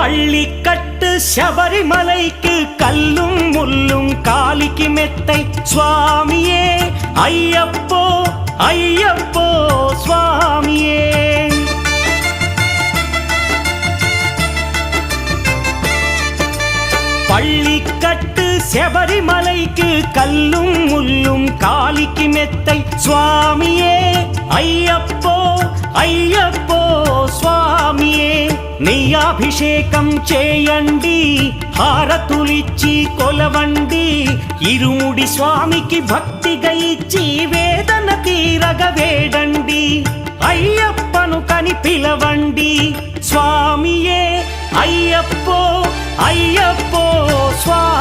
பள்ளிக்கட்டு சபரிமலைக்கு கல்லும் முள்ளும் காலிக்கு மெத்தை சுவாமியே ஐயப்போ ஐயப்போ சுவாமியே. பள்ளிக்கட்டு சபரிமலைக்கு கல்லும் முள்ளும் காலிக்கு மெத்தை சுவாமியே ஐயப்போ ஐயப்போ స్వామియే. నెయ్యాభిషేకం చేయండి హారతులిచ్చి కొలవండి ఇరుముడి స్వామికి భక్తిగా ఇచ్చి వేదన తీరగ వేడండి అయ్యప్పను కని పిలవండి స్వామియే అయ్యప్పో అయ్యప్పో స్వామి.